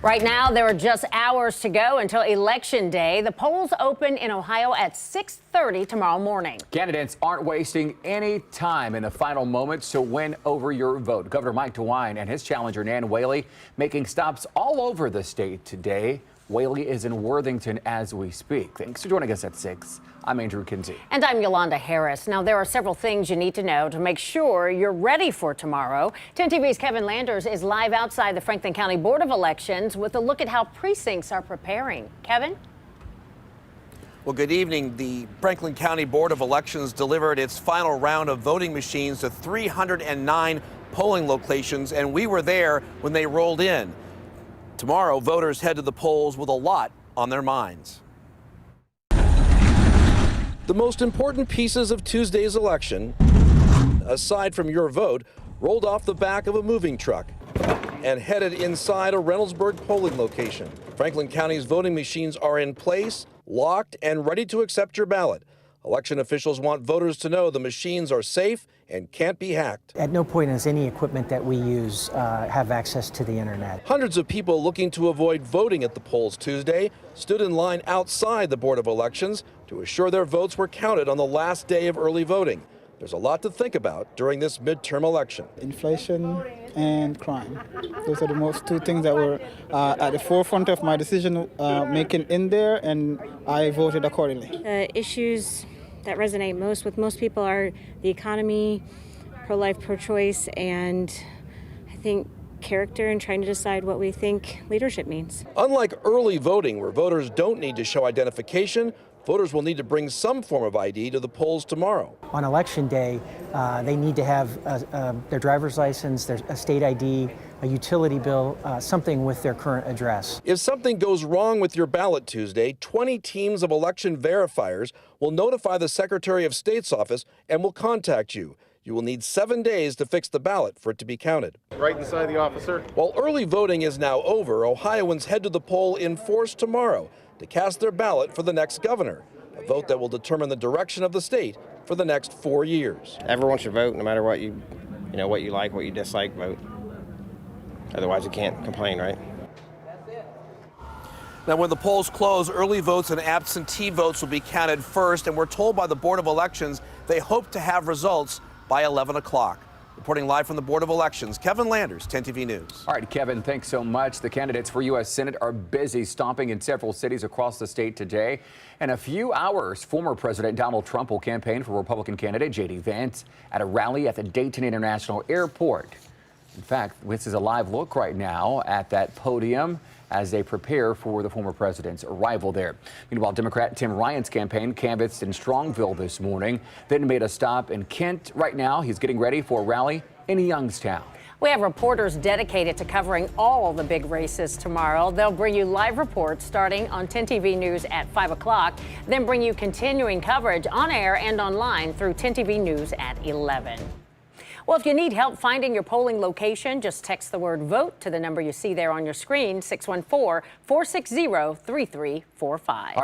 Right now, there are just hours to go until Election Day. The polls open in Ohio at 6:30 tomorrow morning. Candidates aren't wasting any time in the final moments to win over your vote. Governor Mike DeWine and his challenger Nan Whaley making stops all over the state today. Whaley is in Worthington as we speak. Thanks for joining us at 6. I'm Andrew Kinsey. And I'm Yolanda Harris. Now, there are several things you need to know to make sure you're ready for tomorrow. 10 TV's Kevin Landers is live outside the Franklin County Board of Elections with a look at how precincts are preparing. Kevin? Well, good evening. The Franklin County Board of Elections delivered its final round of voting machines to 309 polling locations, and we were there when they rolled in. Tomorrow, voters head to the polls with a lot on their minds. The most important pieces of Tuesday's election, aside from your vote, rolled off the back of a moving truck and headed inside a Reynoldsburg polling location. Franklin County's voting machines are in place, locked, and ready to accept your ballot. Election officials want voters to know the machines are safe and can't be hacked. At no point does any equipment that we use have access to the internet. Hundreds of people looking to avoid voting at the polls Tuesday stood in line outside the Board of Elections to assure their votes were counted on the last day of early voting. There's a lot to think about during this midterm election. Inflation and crime. Those are the most two things that were at the forefront of my decision making in there, and I voted accordingly. The issues that resonate most with most people are the economy, pro-life, pro-choice, and I think character and trying to decide what we think leadership means. Unlike early voting, where voters don't need to show identification, voters will need to bring some form of ID to the polls tomorrow. On Election Day, they need to have their driver's license, a state ID, a utility bill, something with their current address. If something goes wrong with your ballot Tuesday, 20 teams of election verifiers will notify the Secretary of State's office and will contact you. You will need 7 days to fix the ballot for it to be counted. Right inside the officer. While early voting is now over, Ohioans head to the poll in force tomorrow to cast their ballot for the next governor, a vote that will determine the direction of the state for the next 4 years. Everyone should vote, no matter what you what you like, what you dislike, vote. Otherwise, you can't complain, right? Now, when the polls close, early votes and absentee votes will be counted first, and we're told by the Board of Elections they hope to have results by 11 o'clock. Reporting live from the Board of Elections, Kevin Landers, 10 TV News. All right, Kevin, thanks so much. The candidates for U.S. Senate are busy stomping in several cities across the state today. In a few hours, former President Donald Trump will campaign for Republican candidate J.D. Vance at a rally at the Dayton International Airport. In fact, this is a live look right now at that podium as they prepare for the former president's arrival there. Meanwhile, Democrat Tim Ryan's campaign canvassed in Strongville this morning, then made a stop in Kent. Right now, he's getting ready for a rally in Youngstown. We have reporters dedicated to covering all the big races tomorrow. They'll bring you live reports starting on 10 TV News at 5 o'clock, then bring you continuing coverage on air and online through 10 TV News at 11. Well, if you need help finding your polling location, just text the word VOTE to the number you see there on your screen, 614-460-3345.